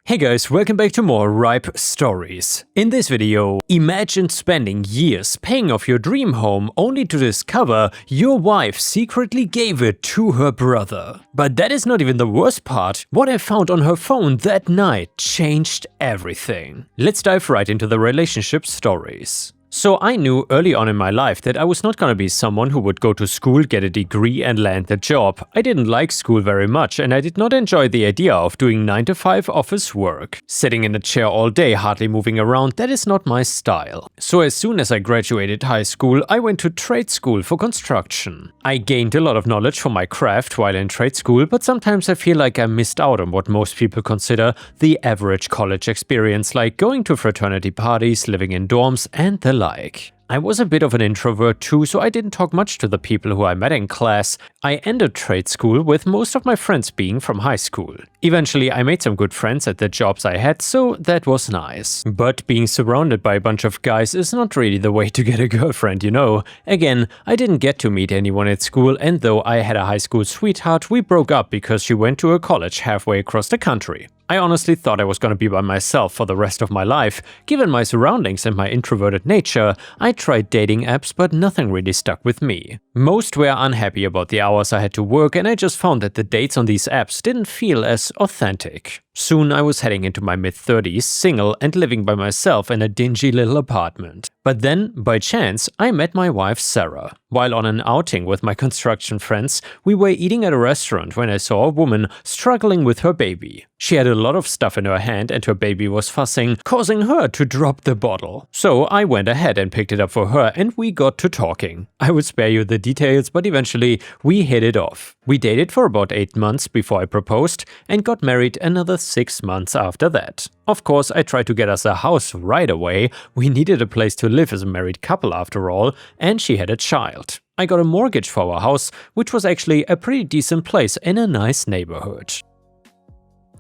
Hey guys, welcome back to more ripe stories. In this video, imagine spending years paying off your dream home only to discover your wife secretly gave it to her brother. But that is not even the worst part. What I found on her phone that night changed everything. Let's dive right into the relationship stories. So I knew early on in my life that I was not gonna be someone who would go to school, get a degree and land a job. I didn't like school very much and I did not enjoy the idea of doing 9-to-5 office work. Sitting in a chair all day, hardly moving around, that is not my style. So as soon as I graduated high school, I went to trade school for construction. I gained a lot of knowledge from my craft while in trade school, but sometimes I feel like I missed out on what most people consider the average college experience, like going to fraternity parties, living in dorms and the like. I was a bit of an introvert too, so I didn't talk much to the people who I met in class. I ended trade school with most of my friends being from high school. Eventually I made some good friends at the jobs I had, so that was nice. But being surrounded by a bunch of guys is not really the way to get a girlfriend, you know. Again, I didn't get to meet anyone at school, and though I had a high school sweetheart, we broke up because she went to a college halfway across the country. I honestly thought I was gonna be by myself for the rest of my life. Given my surroundings and my introverted nature, I tried dating apps, but nothing really stuck with me. Most were unhappy about the hours I had to work, and I just found that the dates on these apps didn't feel as authentic. Soon I was heading into my mid-30s, single and living by myself in a dingy little apartment. But then, by chance, I met my wife Sarah. While on an outing with my construction friends, we were eating at a restaurant when I saw a woman struggling with her baby. She had a lot of stuff in her hand and her baby was fussing, causing her to drop the bottle. So I went ahead and picked it up for her and we got to talking. I would spare you the details, but eventually we hit it off. We dated for about 8 months before I proposed and got married another 6 months after that. Of course, I tried to get us a house right away. We needed a place to live as a married couple after all, and she had a child. I got a mortgage for our house, which was actually a pretty decent place in a nice neighborhood.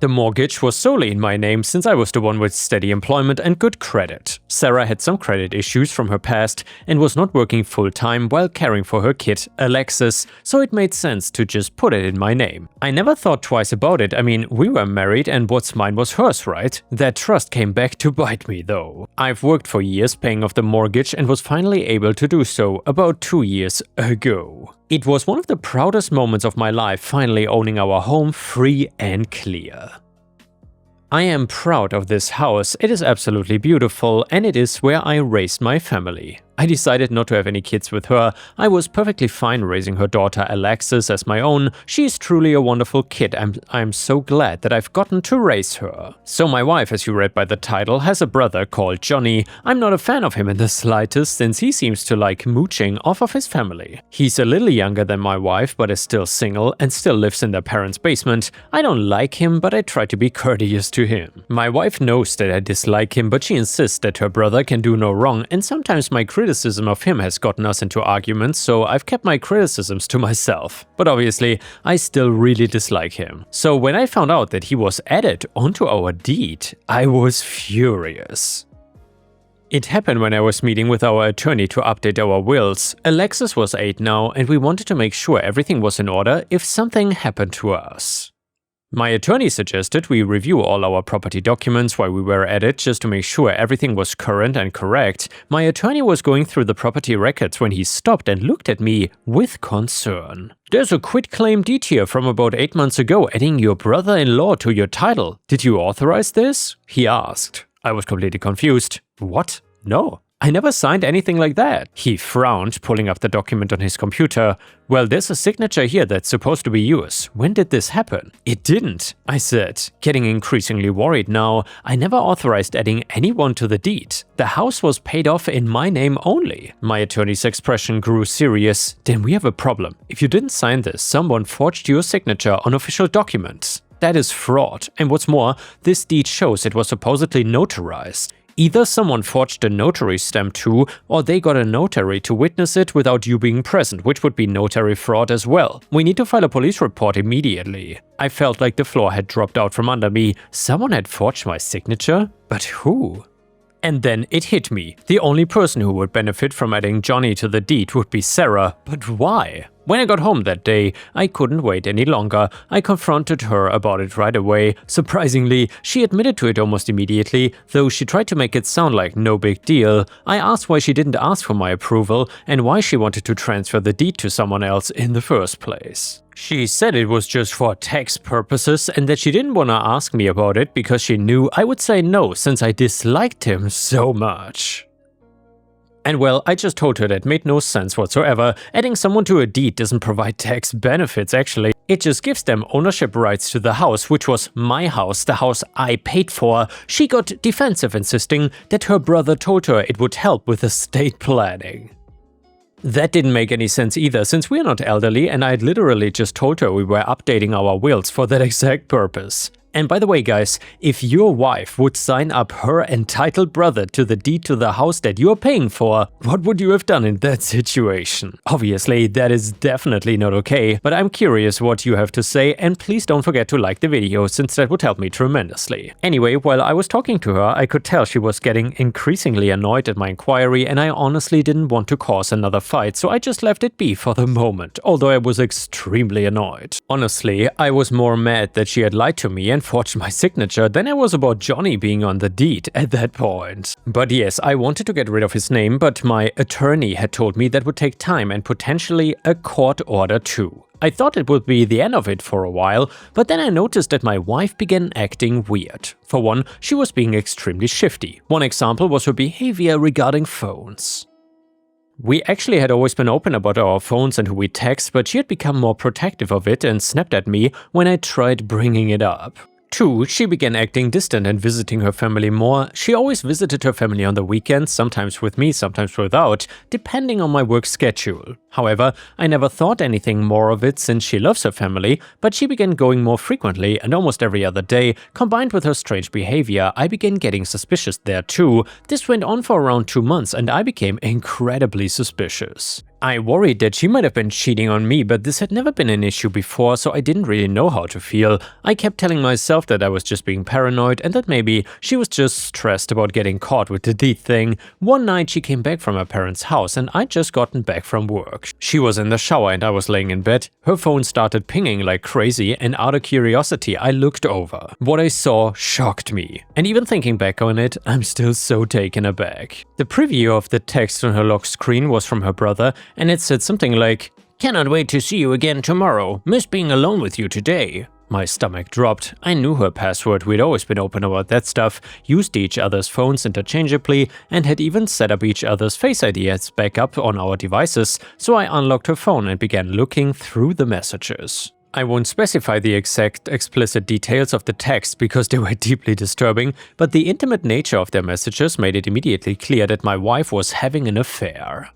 The mortgage was solely in my name since I was the one with steady employment and good credit. Sarah had some credit issues from her past and was not working full-time while caring for her kid, Alexis, so it made sense to just put it in my name. I never thought twice about it. I mean, we were married and what's mine was hers, right? That trust came back to bite me though. I've worked for years paying off the mortgage and was finally able to do so about 2 years ago. It was one of the proudest moments of my life finally owning our home free and clear. I am proud of this house, it is absolutely beautiful and it is where I raised my family. I decided not to have any kids with her. I was perfectly fine raising her daughter Alexis as my own. She is truly a wonderful kid and I'm so glad that I've gotten to raise her. So my wife, as you read by the title, has a brother called Johnny. I'm not a fan of him in the slightest since he seems to like mooching off of his family. He's a little younger than my wife but is still single and still lives in their parents' basement. I don't like him but I try to be courteous to him. My wife knows that I dislike him but she insists that her brother can do no wrong, and sometimes my criticism of him has gotten us into arguments, so I've kept my criticisms to myself. But obviously, I still really dislike him. So when I found out that he was added onto our deed, I was furious. It happened when I was meeting with our attorney to update our wills. Alexis was 8 now and we wanted to make sure everything was in order if something happened to us. My attorney suggested we review all our property documents while we were at it just to make sure everything was current and correct. My attorney was going through the property records when he stopped and looked at me with concern. "There's a quitclaim deed here from about 8 months ago adding your brother-in-law to your title. Did you authorize this?" he asked. I was completely confused. "What? No. I never signed anything like that." He frowned, pulling up the document on his computer. "Well, there's a signature here that's supposed to be yours. When did this happen?" "It didn't," I said, getting increasingly worried now. I never authorized adding anyone to the deed. The house was paid off in my name only. My attorney's expression grew serious. "Then we have a problem. If you didn't sign this, someone forged your signature on official documents. That is fraud, and what's more, this deed shows it was supposedly notarized. Either someone forged a notary stamp too, or they got a notary to witness it without you being present, which would be notary fraud as well. We need to file a police report immediately." I felt like the floor had dropped out from under me. Someone had forged my signature? But who? And then it hit me. The only person who would benefit from adding Johnny to the deed would be Sarah. But why? When I got home that day, I couldn't wait any longer. I confronted her about it right away. Surprisingly, she admitted to it almost immediately, though she tried to make it sound like no big deal. I asked why she didn't ask for my approval and why she wanted to transfer the deed to someone else in the first place. She said it was just for tax purposes and that she didn't want to ask me about it because she knew I would say no since I disliked him so much. And well, I just told her that made no sense whatsoever. Adding someone to a deed doesn't provide tax benefits actually. It just gives them ownership rights to the house, which was my house, the house I paid for. She got defensive, insisting that her brother told her it would help with estate planning. That didn't make any sense either, since we're not elderly and I'd literally just told her we were updating our wills for that exact purpose. And by the way guys, if your wife would sign up her entitled brother to the deed to the house that you're paying for, what would you have done in that situation? Obviously, that is definitely not okay, but I'm curious what you have to say, and please don't forget to like the video since that would help me tremendously. Anyway, while I was talking to her, I could tell she was getting increasingly annoyed at my inquiry, and I honestly didn't want to cause another fight, so I just left it be for the moment, although I was extremely annoyed. Honestly, I was more mad that she had lied to me and forged my signature than I was about Johnny being on the deed at that point. But yes, I wanted to get rid of his name, but my attorney had told me that would take time and potentially a court order too. I thought it would be the end of it for a while, but then I noticed that my wife began acting weird. For one, she was being extremely shifty. One example was her behavior regarding phones. We actually had always been open about our phones and who we text, but she had become more protective of it and snapped at me when I tried bringing it up. 2. She began acting distant and visiting her family more. She always visited her family on the weekends, sometimes with me, sometimes without, depending on my work schedule. However, I never thought anything more of it since she loves her family, but she began going more frequently and almost every other day. Combined with her strange behavior, I began getting suspicious there too. This went on for around 2 months and I became incredibly suspicious. I worried that she might have been cheating on me, but this had never been an issue before, so I didn't really know how to feel. I kept telling myself that I was just being paranoid and that maybe she was just stressed about getting caught with the deed thing. One night she came back from her parents' house and I'd just gotten back from work. She was in the shower and I was laying in bed. Her phone started pinging like crazy and out of curiosity I looked over. What I saw shocked me. And even thinking back on it, I'm still so taken aback. The preview of the text on her lock screen was from her brother, and it said something like, "Cannot wait to see you again tomorrow. Miss being alone with you today." My stomach dropped. I knew her password, we'd always been open about that stuff, used each other's phones interchangeably, and had even set up each other's Face ID as backup on our devices, so I unlocked her phone and began looking through the messages. I won't specify the exact explicit details of the text because they were deeply disturbing, but the intimate nature of their messages made it immediately clear that my wife was having an affair.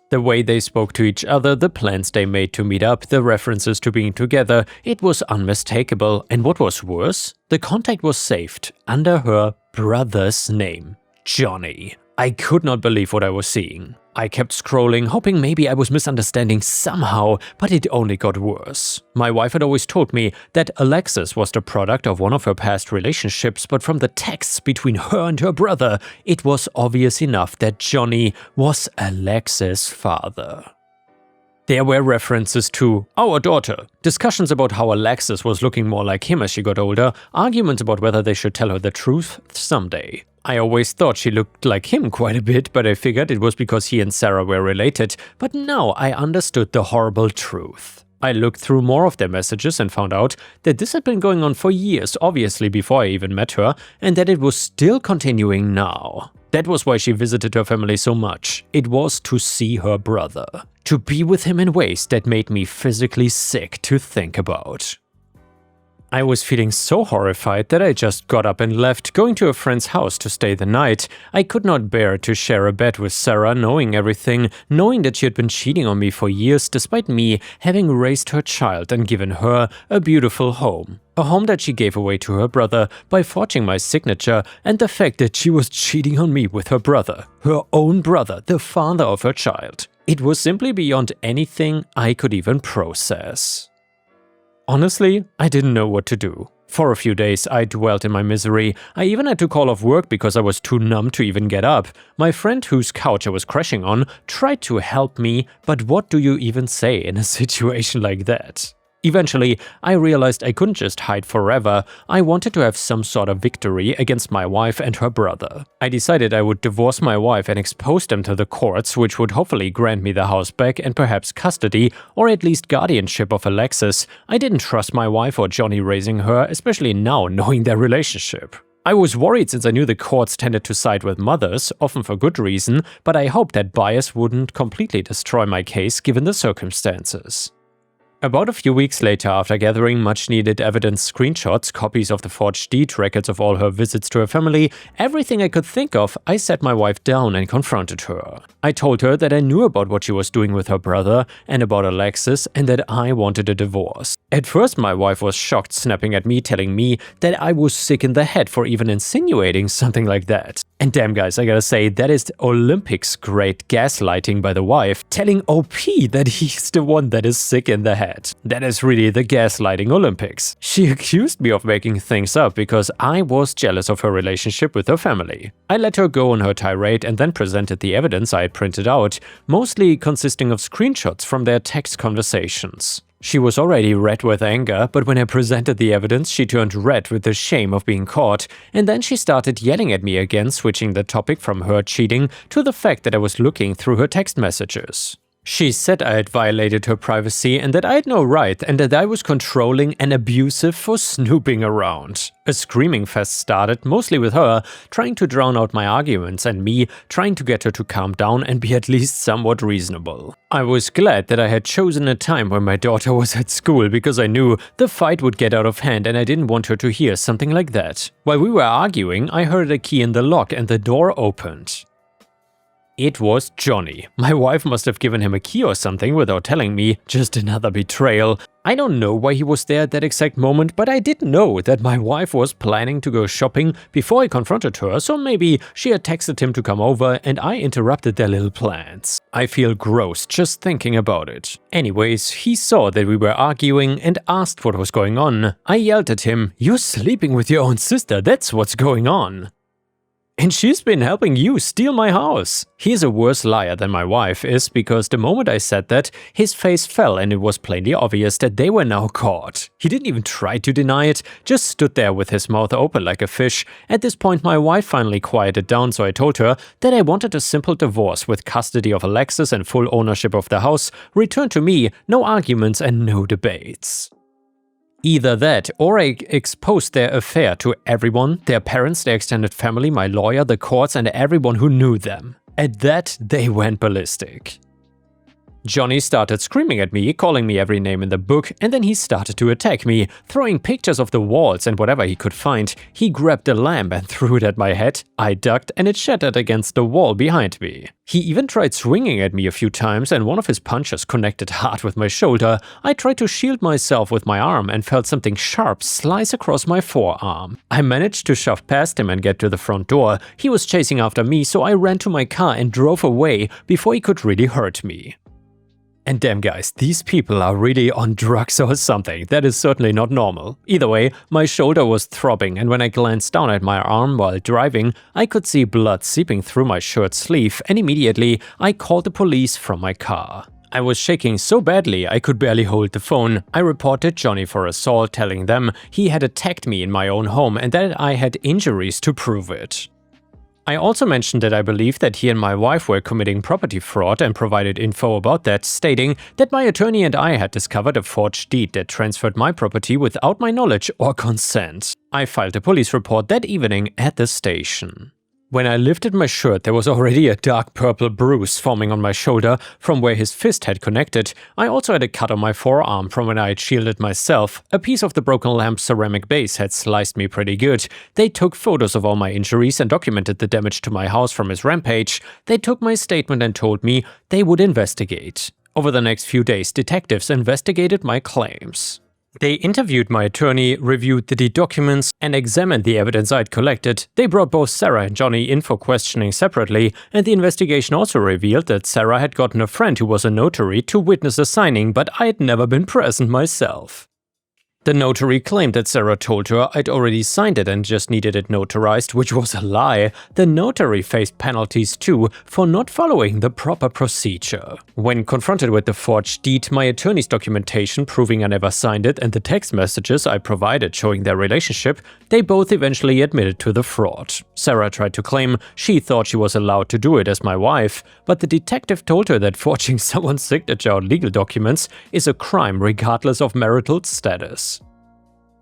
The way they spoke to each other, the plans they made to meet up, the references to being together, it was unmistakable. And what was worse, the contact was saved under her brother's name, Johnny. I could not believe what I was seeing. I kept scrolling, hoping maybe I was misunderstanding somehow, but it only got worse. My wife had always told me that Alexis was the product of one of her past relationships, but from the texts between her and her brother, it was obvious enough that Johnny was Alexis' father. There were references to our daughter, discussions about how Alexis was looking more like him as she got older, arguments about whether they should tell her the truth someday. I always thought she looked like him quite a bit, but I figured it was because he and Sarah were related, but now I understood the horrible truth. I looked through more of their messages and found out that this had been going on for years, obviously before I even met her, and that it was still continuing now. That was why she visited her family so much. It was to see her brother. To be with him in ways that made me physically sick to think about. I was feeling so horrified that I just got up and left, going to a friend's house to stay the night. I could not bear to share a bed with Sarah, knowing everything, knowing that she had been cheating on me for years despite me having raised her child and given her a beautiful home. A home that she gave away to her brother by forging my signature, and the fact that she was cheating on me with her brother, her own brother, the father of her child. It was simply beyond anything I could even process. Honestly, I didn't know what to do. For a few days, I dwelled in my misery. I even had to call off work because I was too numb to even get up. My friend whose couch I was crashing on tried to help me, but what do you even say in a situation like that? Eventually, I realized I couldn't just hide forever. I wanted to have some sort of victory against my wife and her brother. I decided I would divorce my wife and expose them to the courts, which would hopefully grant me the house back and perhaps custody or at least guardianship of Alexis. I didn't trust my wife or Johnny raising her, especially now knowing their relationship. I was worried since I knew the courts tended to side with mothers, often for good reason, but I hoped that bias wouldn't completely destroy my case given the circumstances. About a few weeks later, after gathering much-needed evidence, screenshots, copies of the forged deed, records of all her visits to her family, everything I could think of, I sat my wife down and confronted her. I told her that I knew about what she was doing with her brother and about Alexis and that I wanted a divorce. At first, my wife was shocked, snapping at me, telling me that I was sick in the head for even insinuating something like that. And damn guys, I gotta say, that is Olympics-grade gaslighting by the wife, telling OP that he's the one that is sick in the head. That is really the gaslighting Olympics. She accused me of making things up because I was jealous of her relationship with her family. I let her go on her tirade and then presented the evidence I had printed out, mostly consisting of screenshots from their text conversations. She was already red with anger, but when I presented the evidence, she turned red with the shame of being caught, and then she started yelling at me again, switching the topic from her cheating to the fact that I was looking through her text messages. She said I had violated her privacy and that I had no right and that I was controlling and abusive for snooping around. A screaming fest started, mostly with her trying to drown out my arguments and me trying to get her to calm down and be at least somewhat reasonable. I was glad that I had chosen a time when my daughter was at school because I knew the fight would get out of hand and I didn't want her to hear something like that. While we were arguing, I heard a key in the lock and the door opened. It was Johnny. My wife must have given him a key or something without telling me, just another betrayal. I don't know why he was there at that exact moment, but I did know that my wife was planning to go shopping before I confronted her, so maybe she had texted him to come over and I interrupted their little plans. I feel gross just thinking about it. Anyways, he saw that we were arguing and asked what was going on. I yelled at him, "You're sleeping with your own sister, that's what's going on. And she's been helping you steal my house." He's a worse liar than my wife is, because the moment I said that, his face fell and it was plainly obvious that they were now caught. He didn't even try to deny it, just stood there with his mouth open like a fish. At this point, my wife finally quieted down, so I told her that I wanted a simple divorce with custody of Alexis and full ownership of the house, returned to me, no arguments and no debates. Either that, or I exposed their affair to everyone, their parents, their extended family, my lawyer, the courts, and everyone who knew them. At that, they went ballistic. Johnny started screaming at me, calling me every name in the book, and then he started to attack me, throwing pictures of the walls and whatever he could find. He grabbed a lamp and threw it at my head. I ducked and it shattered against the wall behind me. He even tried swinging at me a few times and one of his punches connected hard with my shoulder. I tried to shield myself with my arm and felt something sharp slice across my forearm. I managed to shove past him and get to the front door. He was chasing after me, so I ran to my car and drove away before he could really hurt me. And damn guys, these people are really on drugs or something. That is certainly not normal. Either way, my shoulder was throbbing, and when I glanced down at my arm while driving, I could see blood seeping through my shirt sleeve, and immediately I called the police from my car. I was shaking so badly I could barely hold the phone. I reported Johnny for assault, telling them he had attacked me in my own home and that I had injuries to prove it. I also mentioned that I believed that he and my wife were committing property fraud and provided info about that, stating that my attorney and I had discovered a forged deed that transferred my property without my knowledge or consent. I filed a police report that evening at the station. When I lifted my shirt, there was already a dark purple bruise forming on my shoulder from where his fist had connected. I also had a cut on my forearm from when I had shielded myself. A piece of the broken lamp's ceramic base had sliced me pretty good. They took photos of all my injuries and documented the damage to my house from his rampage. They took my statement and told me they would investigate. Over the next few days, detectives investigated my claims. They interviewed my attorney, reviewed the deed documents, and examined the evidence I'd collected. They brought both Sarah and Johnny in for questioning separately, and the investigation also revealed that Sarah had gotten a friend who was a notary to witness a signing, but I had never been present myself. The notary claimed that Sarah told her I'd already signed it and just needed it notarized, which was a lie. The notary faced penalties too for not following the proper procedure. When confronted with the forged deed, my attorney's documentation proving I never signed it, and the text messages I provided showing their relationship, they both eventually admitted to the fraud. Sarah tried to claim she thought she was allowed to do it as my wife, but the detective told her that forging someone's signature on legal documents is a crime regardless of marital status.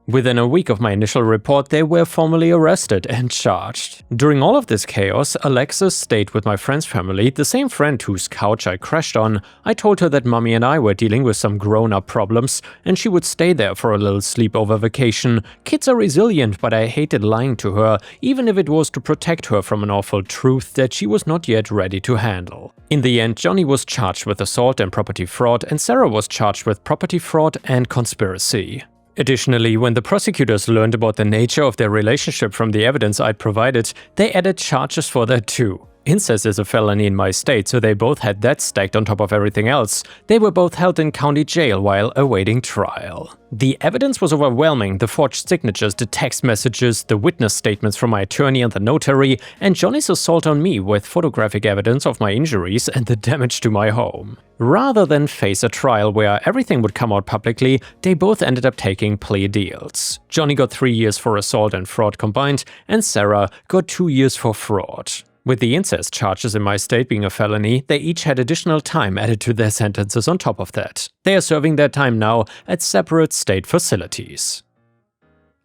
Within a week of my initial report, they were formally arrested and charged. During all of this chaos, Alexis stayed with my friend's family, the same friend whose couch I crashed on. I told her that mommy and I were dealing with some grown-up problems, and she would stay there for a little sleepover vacation. Kids are resilient, but I hated lying to her, even if it was to protect her from an awful truth that she was not yet ready to handle. In the end, Johnny was charged with assault and property fraud, and Sarah was charged with property fraud and conspiracy. Additionally, when the prosecutors learned about the nature of their relationship from the evidence I'd provided, they added charges for that too. Incest is a felony in my state, so they both had that stacked on top of everything else. They were both held in county jail while awaiting trial. The evidence was overwhelming: the forged signatures, the text messages, the witness statements from my attorney and the notary, and Johnny's assault on me with photographic evidence of my injuries and the damage to my home. Rather than face a trial where everything would come out publicly, they both ended up taking plea deals. Johnny got 3 years for assault and fraud combined, and Sarah got 2 years for fraud. With the incest charges in my state being a felony, they each had additional time added to their sentences on top of that. They are serving their time now at separate state facilities.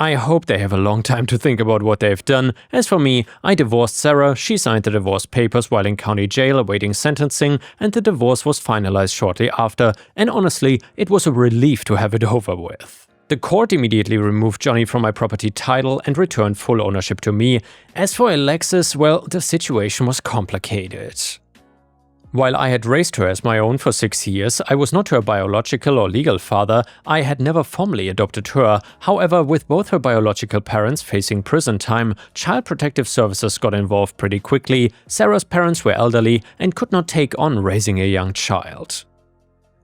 I hope they have a long time to think about what they've done. As for me, I divorced Sarah, she signed the divorce papers while in county jail awaiting sentencing, and the divorce was finalized shortly after, and honestly, it was a relief to have it over with. The court immediately removed Johnny from my property title and returned full ownership to me. As for Alexis, well, the situation was complicated. While I had raised her as my own for 6 years, I was not her biological or legal father. I had never formally adopted her. However, with both her biological parents facing prison time, Child Protective Services got involved pretty quickly. Sarah's parents were elderly and could not take on raising a young child.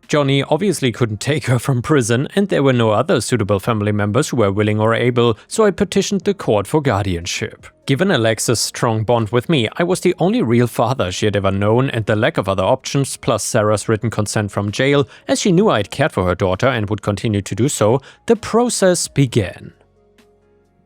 Johnny obviously couldn't take her from prison, and there were no other suitable family members who were willing or able, so I petitioned the court for guardianship. Given Alexis' strong bond with me, I was the only real father she had ever known, and the lack of other options, plus Sarah's written consent from jail, as she knew I'd cared for her daughter and would continue to do so, the process began.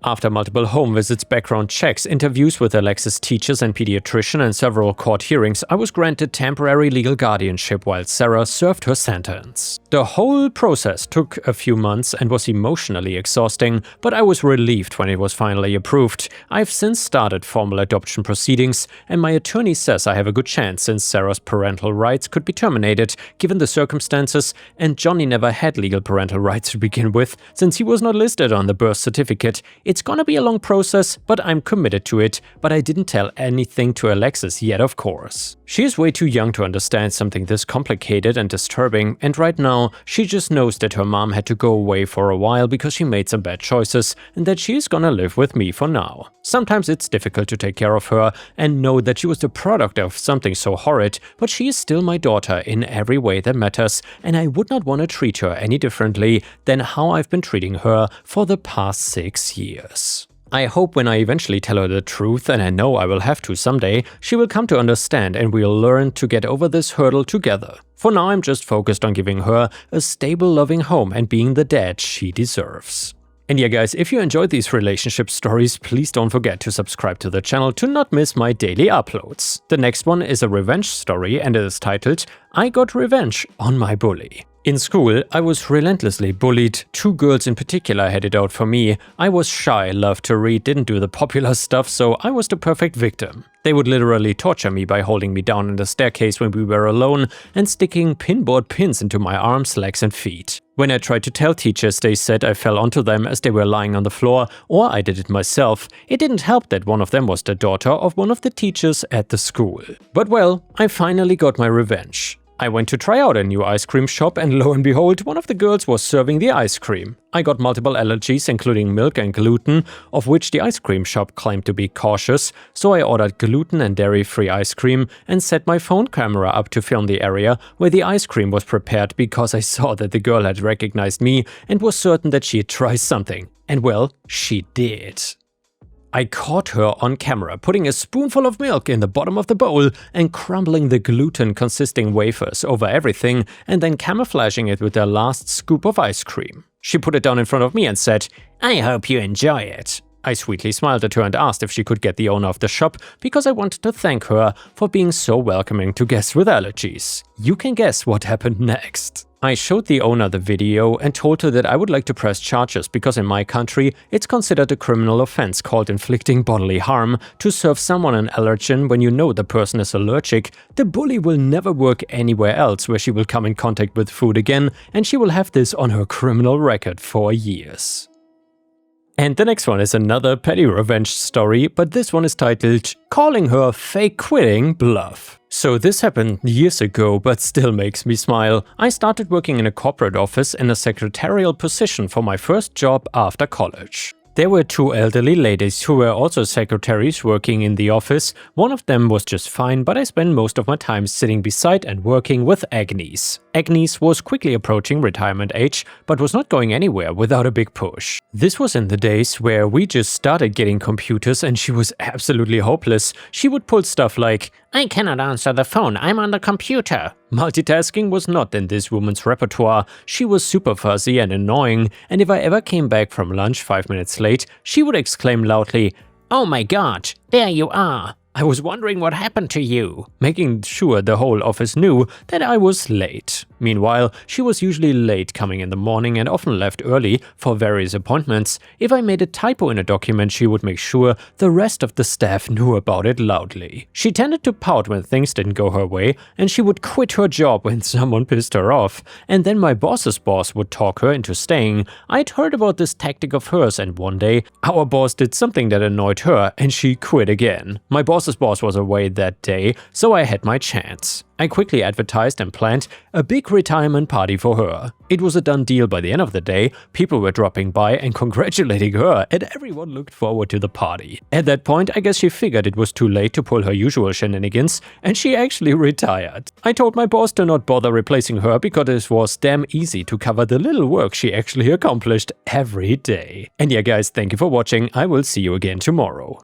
After multiple home visits, background checks, interviews with Alexis' teachers and pediatrician, and several court hearings, I was granted temporary legal guardianship while Sarah served her sentence. The whole process took a few months and was emotionally exhausting, but I was relieved when it was finally approved. I've since started formal adoption proceedings, and my attorney says I have a good chance since Sarah's parental rights could be terminated given the circumstances, and Johnny never had legal parental rights to begin with since he was not listed on the birth certificate. It's gonna be a long process, but I'm committed to it, but I didn't tell anything to Alexis yet, of course. She is way too young to understand something this complicated and disturbing, and right now, she just knows that her mom had to go away for a while because she made some bad choices, and that she is gonna live with me for now. Sometimes it's difficult to take care of her and know that she was the product of something so horrid, but she is still my daughter in every way that matters, and I would not want to treat her any differently than how I've been treating her for the past 6 years. I hope when I eventually tell her the truth, and I know I will have to someday, she will come to understand and we'll learn to get over this hurdle together. For now, I'm just focused on giving her a stable, loving home and being the dad she deserves. And yeah guys, if you enjoyed these relationship stories, please don't forget to subscribe to the channel to not miss my daily uploads. The next one is a revenge story and it is titled, I Got Revenge on My Bully. In school, I was relentlessly bullied. 2 girls in particular had it out for me. I was shy, loved to read, didn't do the popular stuff, so I was the perfect victim. They would literally torture me by holding me down in the staircase when we were alone and sticking pinboard pins into my arms, legs and feet. When I tried to tell teachers, they said I fell onto them as they were lying on the floor, or I did it myself. It didn't help that one of them was the daughter of one of the teachers at the school. But well, I finally got my revenge. I went to try out a new ice cream shop and lo and behold, one of the girls was serving the ice cream. I got multiple allergies including milk and gluten, of which the ice cream shop claimed to be cautious, so I ordered gluten and dairy-free ice cream and set my phone camera up to film the area where the ice cream was prepared because I saw that the girl had recognized me and was certain that she'd try something. And well, she did. I caught her on camera putting a spoonful of milk in the bottom of the bowl and crumbling the gluten-consisting wafers over everything and then camouflaging it with the last scoop of ice cream. She put it down in front of me and said, "I hope you enjoy it." I sweetly smiled at her and asked if she could get the owner of the shop because I wanted to thank her for being so welcoming to guests with allergies. You can guess what happened next. I showed the owner the video and told her that I would like to press charges because in my country it's considered a criminal offense called inflicting bodily harm to serve someone an allergen when you know the person is allergic. The bully will never work anywhere else where she will come in contact with food again, and she will have this on her criminal record for years. And the next one is another petty revenge story, but this one is titled "Calling Her Fake Quitting Bluff." So this happened years ago, but still makes me smile. I started working in a corporate office in a secretarial position for my first job after college. There were two elderly ladies who were also secretaries working in the office. One of them was just fine, but I spent most of my time sitting beside and working with Agnes. Agnes was quickly approaching retirement age, but was not going anywhere without a big push. This was in the days where we just started getting computers and she was absolutely hopeless. She would pull stuff like, "I cannot answer the phone, I'm on the computer." Multitasking was not in this woman's repertoire. She was super fuzzy and annoying, and if I ever came back from lunch 5 minutes late, she would exclaim loudly, "Oh my god, there you are. I was wondering what happened to you," making sure the whole office knew that I was late. Meanwhile, she was usually late coming in the morning and often left early for various appointments. If I made a typo in a document, she would make sure the rest of the staff knew about it loudly. She tended to pout when things didn't go her way, and she would quit her job when someone pissed her off. And then my boss's boss would talk her into staying. I'd heard about this tactic of hers, and one day, our boss did something that annoyed her, and she quit again. My boss's boss was away that day, so I had my chance. I quickly advertised and planned a big retirement party for her. It was a done deal by the end of the day. People were dropping by and congratulating her, and everyone looked forward to the party. At that point, I guess she figured it was too late to pull her usual shenanigans, and she actually retired. I told my boss to not bother replacing her because it was damn easy to cover the little work she actually accomplished every day. And yeah guys, thank you for watching. I will see you again tomorrow.